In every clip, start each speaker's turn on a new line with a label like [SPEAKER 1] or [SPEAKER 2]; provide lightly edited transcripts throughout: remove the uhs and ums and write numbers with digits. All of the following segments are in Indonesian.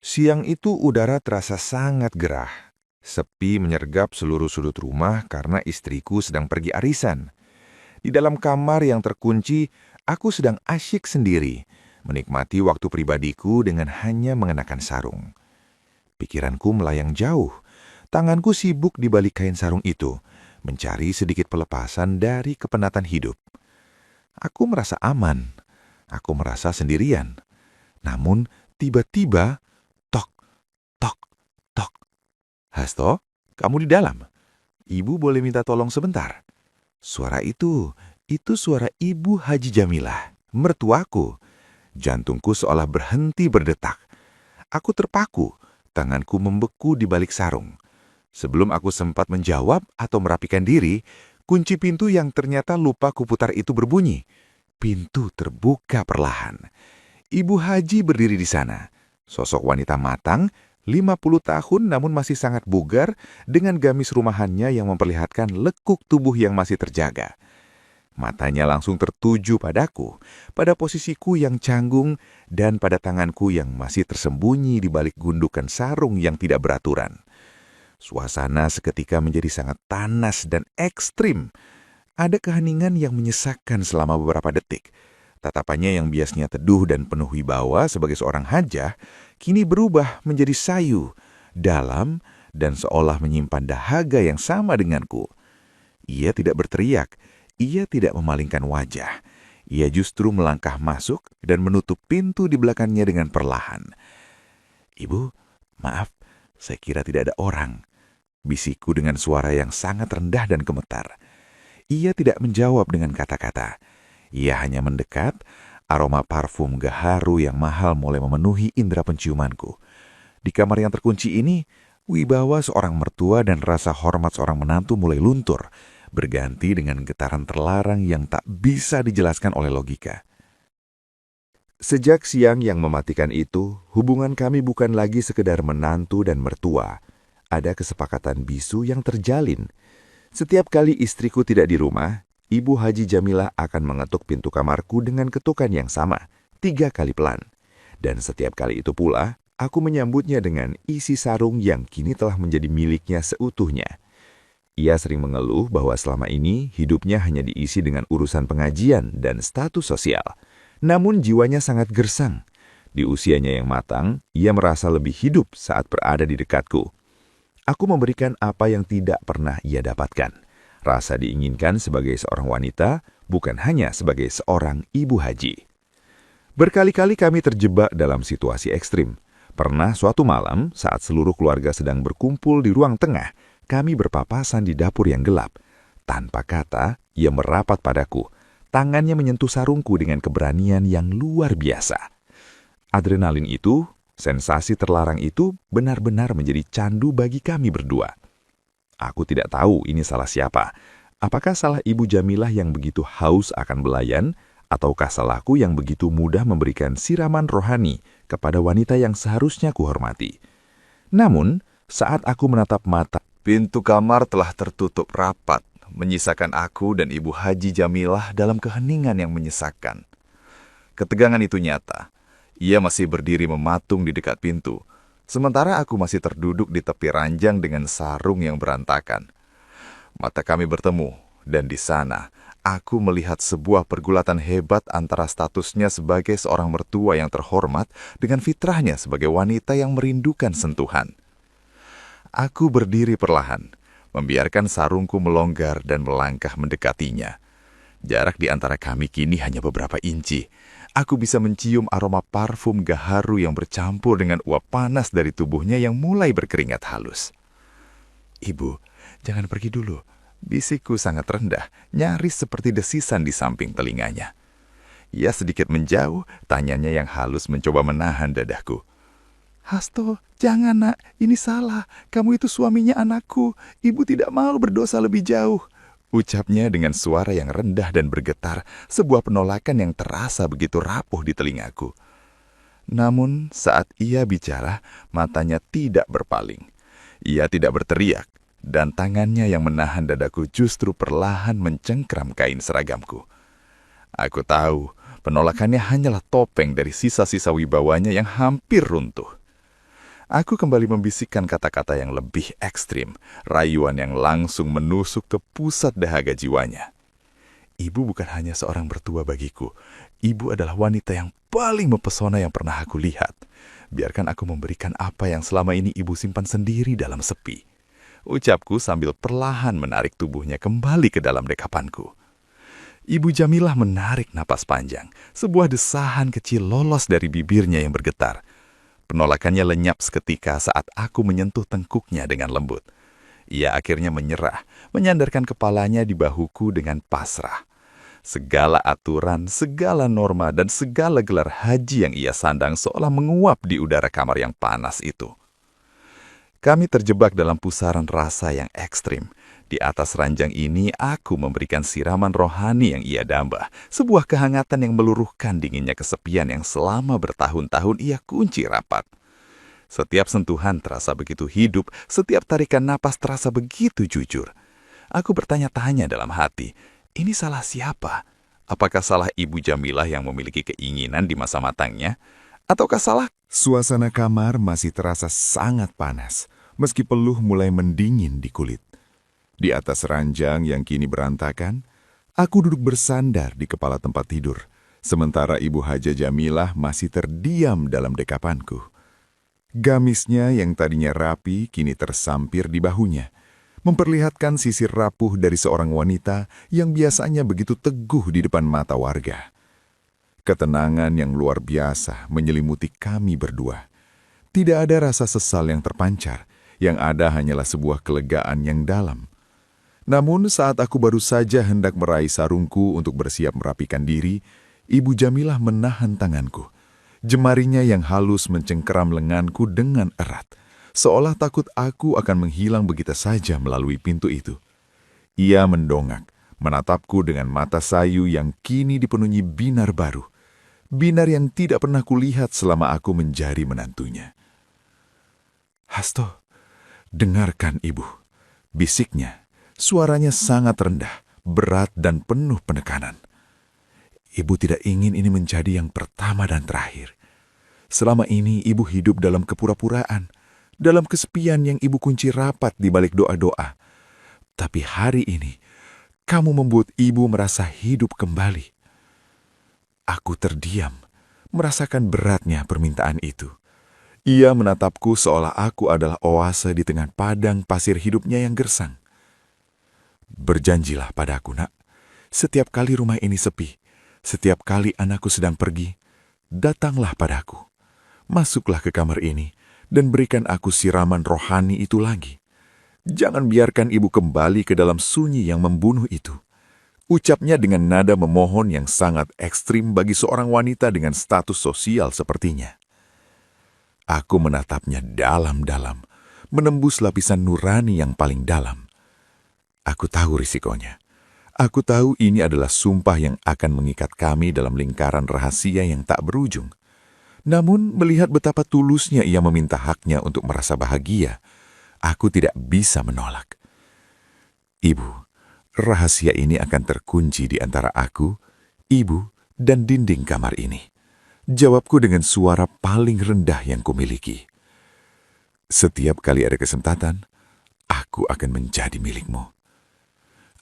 [SPEAKER 1] Siang itu udara terasa sangat gerah. Sepi menyergap seluruh sudut rumah karena istriku sedang pergi arisan. Di dalam kamar yang terkunci, aku sedang asyik sendiri, menikmati waktu pribadiku dengan hanya mengenakan sarung. Pikiranku melayang jauh. Tanganku sibuk di balik kain sarung itu, mencari sedikit pelepasan dari kepenatan hidup. Aku merasa aman. Aku merasa sendirian. Namun, tiba-tiba, tok, tok, tok. Hasto, kamu di dalam? Ibu boleh minta tolong sebentar? Suara itu suara Ibu Haji Jamilah, mertuaku. Jantungku seolah berhenti berdetak. Aku terpaku, tanganku membeku di balik sarung. Sebelum aku sempat menjawab atau merapikan diri, kunci pintu yang ternyata lupa kuputar itu berbunyi. Pintu terbuka perlahan. Ibu Haji berdiri di sana. Sosok wanita matang, 50 tahun namun masih sangat bugar, dengan gamis rumahannya yang memperlihatkan lekuk tubuh yang masih terjaga. Matanya langsung tertuju padaku, pada posisiku yang canggung, dan pada tanganku yang masih tersembunyi di balik gundukan sarung yang tidak beraturan. Suasana seketika menjadi sangat panas dan ekstrim. Ada keheningan yang menyesakkan selama beberapa detik. Tatapannya yang biasanya teduh dan penuh wibawa sebagai seorang hajah, kini berubah menjadi sayu, dalam, dan seolah menyimpan dahaga yang sama denganku. Ia tidak berteriak, ia tidak memalingkan wajah. Ia justru melangkah masuk dan menutup pintu di belakangnya dengan perlahan. "Ibu, maaf, saya kira tidak ada orang," bisikku dengan suara yang sangat rendah dan gemetar. Ia tidak menjawab dengan kata-kata. Ia hanya mendekat, aroma parfum gaharu yang mahal mulai memenuhi indera penciumanku. Di kamar yang terkunci ini, wibawa seorang mertua dan rasa hormat seorang menantu mulai luntur, berganti dengan getaran terlarang yang tak bisa dijelaskan oleh logika. Sejak siang yang mematikan itu, hubungan kami bukan lagi sekedar menantu dan mertua. Ada kesepakatan bisu yang terjalin. Setiap kali istriku tidak di rumah, Ibu Haji Jamilah akan mengetuk pintu kamarku dengan ketukan yang sama, 3 kali pelan. Dan setiap kali itu pula, aku menyambutnya dengan isi sarung yang kini telah menjadi miliknya seutuhnya. Ia sering mengeluh bahwa selama ini hidupnya hanya diisi dengan urusan pengajian dan status sosial. Namun jiwanya sangat gersang. Di usianya yang matang, ia merasa lebih hidup saat berada di dekatku. Aku memberikan apa yang tidak pernah ia dapatkan. Rasa diinginkan sebagai seorang wanita, bukan hanya sebagai seorang ibu haji. Berkali-kali kami terjebak dalam situasi ekstrim. Pernah suatu malam, saat seluruh keluarga sedang berkumpul di ruang tengah, kami berpapasan di dapur yang gelap. Tanpa kata, ia merapat padaku. Tangannya menyentuh sarungku dengan keberanian yang luar biasa. Adrenalin itu, sensasi terlarang itu, benar-benar menjadi candu bagi kami berdua. Aku tidak tahu ini salah siapa. Apakah salah Ibu Jamilah yang begitu haus akan belayan, ataukah salahku yang begitu mudah memberikan siraman rohani kepada wanita yang seharusnya kuhormati? Namun, saat aku menatap mata, pintu kamar telah tertutup rapat, menyisakan aku dan Ibu Haji Jamilah dalam keheningan yang menyesakkan. Ketegangan itu nyata. Ia masih berdiri mematung di dekat pintu, sementara aku masih terduduk di tepi ranjang dengan sarung yang berantakan. Mata kami bertemu, dan di sana aku melihat sebuah pergulatan hebat antara statusnya sebagai seorang mertua yang terhormat dengan fitrahnya sebagai wanita yang merindukan sentuhan. Aku berdiri perlahan, membiarkan sarungku melonggar dan melangkah mendekatinya. Jarak di antara kami kini hanya beberapa inci. Aku bisa mencium aroma parfum gaharu yang bercampur dengan uap panas dari tubuhnya yang mulai berkeringat halus. "Ibu, jangan pergi dulu," bisikku sangat rendah, nyaris seperti desisan di samping telinganya. Ia sedikit menjauh, tanyanya yang halus mencoba menahan dadaku. "Hasto, jangan nak, ini salah. Kamu itu suaminya anakku. Ibu tidak mau berdosa lebih jauh," ucapnya dengan suara yang rendah dan bergetar, sebuah penolakan yang terasa begitu rapuh di telingaku. Namun saat ia bicara, matanya tidak berpaling. Ia tidak berteriak, dan tangannya yang menahan dadaku justru perlahan mencengkram kain seragamku. Aku tahu, penolakannya hanyalah topeng dari sisa-sisa wibawanya yang hampir runtuh.
[SPEAKER 2] Aku kembali membisikkan kata-kata yang lebih ekstrim, rayuan yang langsung menusuk ke pusat dahaga jiwanya. Ibu bukan hanya seorang mertua bagiku. Ibu adalah wanita yang paling mempesona yang pernah aku lihat. Biarkan aku memberikan apa yang selama ini ibu simpan sendiri dalam sepi. Ucapku sambil perlahan menarik tubuhnya kembali ke dalam dekapanku. Ibu Jamilah menarik napas panjang. Sebuah desahan kecil lolos dari bibirnya yang bergetar. Penolakannya lenyap seketika saat aku menyentuh tengkuknya dengan lembut. Ia akhirnya menyerah, menyandarkan kepalanya di bahuku dengan pasrah. Segala aturan, segala norma, dan segala gelar haji yang ia sandang seolah menguap di udara kamar yang panas itu. Kami terjebak dalam pusaran rasa yang ekstrim. Di atas ranjang ini, aku memberikan siraman rohani yang ia dambah. Sebuah kehangatan yang meluruhkan dinginnya kesepian yang selama bertahun-tahun ia kunci rapat. Setiap sentuhan terasa begitu hidup, setiap tarikan napas terasa begitu jujur. Aku bertanya-tanya dalam hati, ini salah siapa? Apakah salah Ibu Jamilah yang memiliki keinginan di masa matangnya? Ataukah salah?
[SPEAKER 3] Suasana kamar masih terasa sangat panas, meski peluh mulai mendingin di kulit. Di atas ranjang yang kini berantakan, aku duduk bersandar di kepala tempat tidur, sementara Ibu Haja Jamilah masih terdiam dalam dekapanku. Gamisnya yang tadinya rapi kini tersampir di bahunya, memperlihatkan sisir rapuh dari seorang wanita yang biasanya begitu teguh di depan mata warga. Ketenangan yang luar biasa menyelimuti kami berdua. Tidak ada rasa sesal yang terpancar, yang ada hanyalah sebuah kelegaan yang dalam. Namun saat aku baru saja hendak meraih sarungku untuk bersiap merapikan diri, Ibu Jamilah menahan tanganku. Jemarinya yang halus mencengkeram lenganku dengan erat, seolah takut aku akan menghilang begitu saja melalui pintu itu. Ia mendongak, menatapku dengan mata sayu yang kini dipenuhi binar baru. Binar yang tidak pernah kulihat selama aku menjadi menantunya. "Hasto, dengarkan ibu," bisiknya. Suaranya sangat rendah, berat dan penuh penekanan. "Ibu tidak ingin ini menjadi yang pertama dan terakhir. Selama ini ibu hidup dalam kepura-puraan, dalam kesepian yang ibu kunci rapat di balik doa-doa. Tapi hari ini, kamu membuat ibu merasa hidup kembali." Aku terdiam, merasakan beratnya permintaan itu. Ia menatapku seolah aku adalah oase di tengah padang pasir hidupnya yang gersang. "Berjanjilah padaku, nak. Setiap kali rumah ini sepi, setiap kali anakku sedang pergi, datanglah padaku. Masuklah ke kamar ini dan berikan aku siraman rohani itu lagi. Jangan biarkan ibu kembali ke dalam sunyi yang membunuh itu." Ucapnya dengan nada memohon yang sangat ekstrim bagi seorang wanita dengan status sosial sepertinya. Aku menatapnya dalam-dalam, menembus lapisan nurani yang paling dalam. Aku tahu risikonya. Aku tahu ini adalah sumpah yang akan mengikat kami dalam lingkaran rahasia yang tak berujung. Namun, melihat betapa tulusnya ia meminta haknya untuk merasa bahagia, aku tidak bisa menolak. "Ibu, rahasia ini akan terkunci di antara aku, ibu, dan dinding kamar ini," jawabku dengan suara paling rendah yang kumiliki. "Setiap kali ada kesempatan, aku akan menjadi milikmu."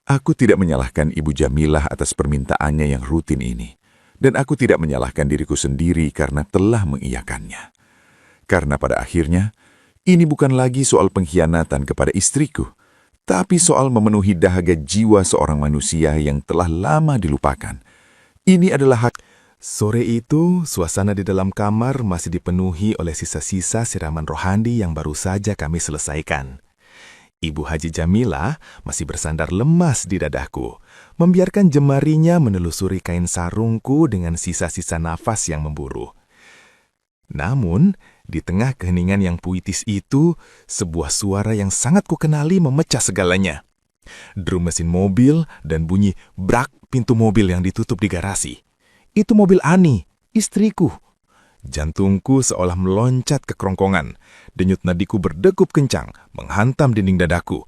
[SPEAKER 3] Aku tidak menyalahkan Ibu Jamilah atas permintaannya yang rutin ini, dan aku tidak menyalahkan diriku sendiri karena telah mengiyakannya. Karena pada akhirnya, ini bukan lagi soal pengkhianatan kepada istriku, tapi soal memenuhi dahaga jiwa seorang manusia yang telah lama dilupakan. Ini adalah hak.
[SPEAKER 4] Sore itu, suasana di dalam kamar masih dipenuhi oleh sisa-sisa siraman rohani yang baru saja kami selesaikan. Ibu Haji Jamilah masih bersandar lemas di dadaku, membiarkan jemarinya menelusuri kain sarungku dengan sisa-sisa nafas yang memburu. Namun, di tengah keheningan yang puitis itu, sebuah suara yang sangat kukenali memecah segalanya. Drum mesin mobil dan bunyi brak pintu mobil yang ditutup di garasi. Itu mobil Ani, istriku. Jantungku seolah meloncat ke kerongkongan. Denyut nadiku berdegup kencang, menghantam dinding dadaku.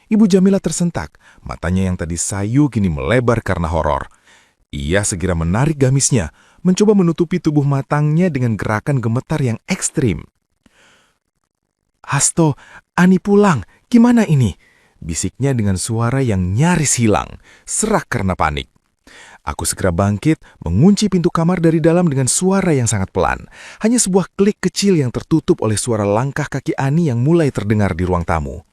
[SPEAKER 4] Ibu Jamilah tersentak, matanya yang tadi sayu kini melebar karena horor. Ia segera menarik gamisnya, mencoba menutupi tubuh matangnya dengan gerakan gemetar yang ekstrim. Hasto, Ani pulang. Gimana ini? Bisiknya dengan suara yang nyaris hilang, serak karena panik. Aku segera bangkit, mengunci pintu kamar dari dalam dengan suara yang sangat pelan. Hanya sebuah klik kecil yang tertutup oleh suara langkah kaki Ani yang mulai terdengar di ruang tamu.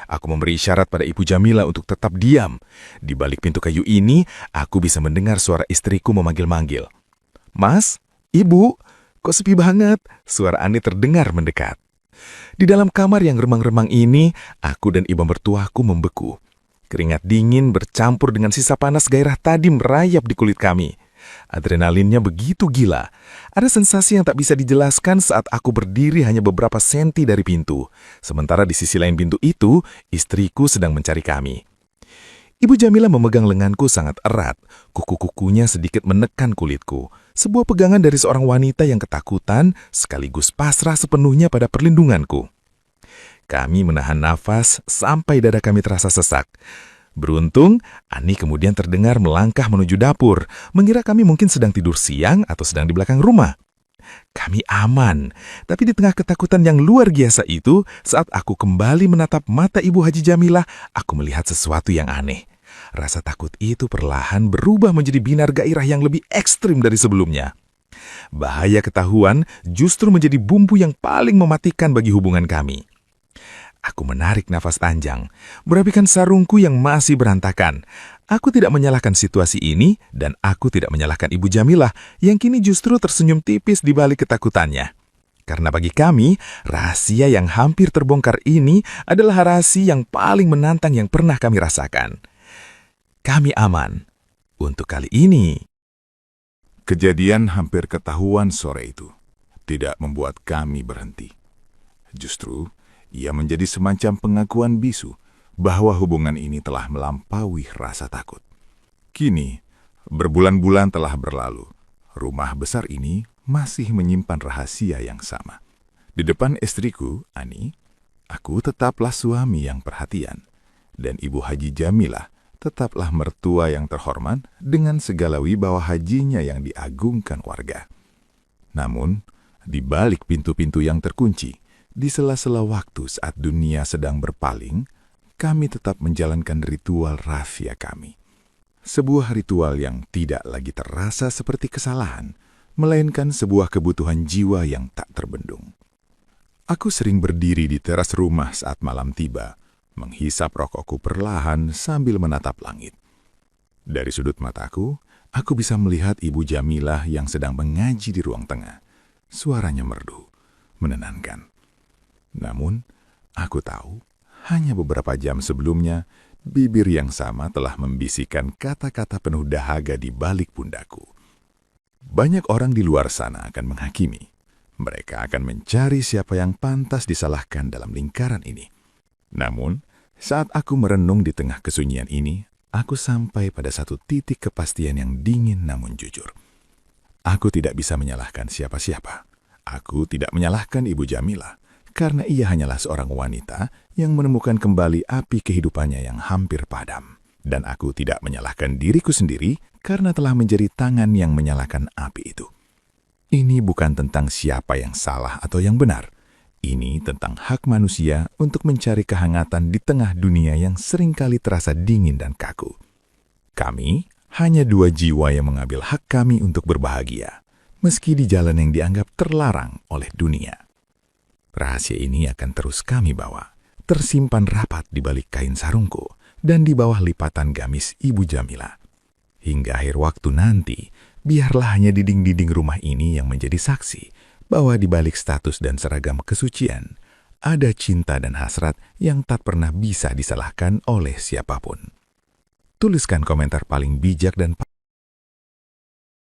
[SPEAKER 4] Aku memberi isyarat pada Ibu Jamila untuk tetap diam. Di balik pintu kayu ini, aku bisa mendengar suara istriku memanggil-manggil. "Mas, Ibu, kok sepi banget?" Suara Ani terdengar mendekat. Di dalam kamar yang remang-remang ini, aku dan ibu mertuaku membeku. Keringat dingin bercampur dengan sisa panas gairah tadi merayap di kulit kami. Adrenalinnya begitu gila. Ada sensasi yang tak bisa dijelaskan saat aku berdiri hanya beberapa senti dari pintu. Sementara di sisi lain pintu itu, istriku sedang mencari kami. Ibu Jamila memegang lenganku sangat erat. Kuku-kukunya sedikit menekan kulitku. Sebuah pegangan dari seorang wanita yang ketakutan sekaligus pasrah sepenuhnya pada perlindunganku. Kami menahan nafas sampai dada kami terasa sesak. Beruntung, Ani kemudian terdengar melangkah menuju dapur, mengira kami mungkin sedang tidur siang atau sedang di belakang rumah. Kami aman, tapi di tengah ketakutan yang luar biasa itu, saat aku kembali menatap mata Ibu Haji Jamilah, aku melihat sesuatu yang aneh. Rasa takut itu perlahan berubah menjadi binar gairah yang lebih ekstrim dari sebelumnya. Bahaya ketahuan justru menjadi bumbu yang paling mematikan bagi hubungan kami. Aku menarik nafas panjang, merapikan sarungku yang masih berantakan. Aku tidak menyalahkan situasi ini, dan aku tidak menyalahkan Ibu Jamilah yang kini justru tersenyum tipis di balik ketakutannya. Karena bagi kami, rahasia yang hampir terbongkar ini adalah rahasia yang paling menantang yang pernah kami rasakan. Kami aman untuk kali ini.
[SPEAKER 3] Kejadian hampir ketahuan sore itu tidak membuat kami berhenti. Justru, ia menjadi semacam pengakuan bisu bahwa hubungan ini telah melampaui rasa takut. Kini, berbulan-bulan telah berlalu. Rumah besar ini masih menyimpan rahasia yang sama. Di depan istriku, Ani, aku tetaplah suami yang perhatian. Dan Ibu Haji Jamilah tetaplah mertua yang terhormat dengan segala wibawa hajinya yang diagungkan warga. Namun, di balik pintu-pintu yang terkunci, di sela-sela waktu saat dunia sedang berpaling, kami tetap menjalankan ritual rahasia kami. Sebuah ritual yang tidak lagi terasa seperti kesalahan, melainkan sebuah kebutuhan jiwa yang tak terbendung. Aku sering berdiri di teras rumah saat malam tiba, menghisap rokokku perlahan sambil menatap langit. Dari sudut mataku, aku bisa melihat Ibu Jamilah yang sedang mengaji di ruang tengah. Suaranya merdu, menenangkan. Namun, aku tahu, hanya beberapa jam sebelumnya, bibir yang sama telah membisikkan kata-kata penuh dahaga di balik pundakku. Banyak orang di luar sana akan menghakimi. Mereka akan mencari siapa yang pantas disalahkan dalam lingkaran ini. Namun, saat aku merenung di tengah kesunyian ini, aku sampai pada satu titik kepastian yang dingin namun jujur. Aku tidak bisa menyalahkan siapa-siapa. Aku tidak menyalahkan Ibu Jamilah, karena ia hanyalah seorang wanita yang menemukan kembali api kehidupannya yang hampir padam. Dan aku tidak menyalahkan diriku sendiri karena telah menjadi tangan yang menyalakan api itu. Ini bukan tentang siapa yang salah atau yang benar. Ini tentang hak manusia untuk mencari kehangatan di tengah dunia yang seringkali terasa dingin dan kaku. Kami hanya dua jiwa yang mengambil hak kami untuk berbahagia, meski di jalan yang dianggap terlarang oleh dunia. Rahasia ini akan terus kami bawa, tersimpan rapat di balik kain sarungku dan di bawah lipatan gamis Ibu Jamilah. Hingga akhir waktu nanti, biarlah hanya dinding-dinding rumah ini yang menjadi saksi bahwa di balik status dan seragam kesucian, ada cinta dan hasrat yang tak pernah bisa disalahkan oleh siapapun. Tuliskan komentar paling bijak dan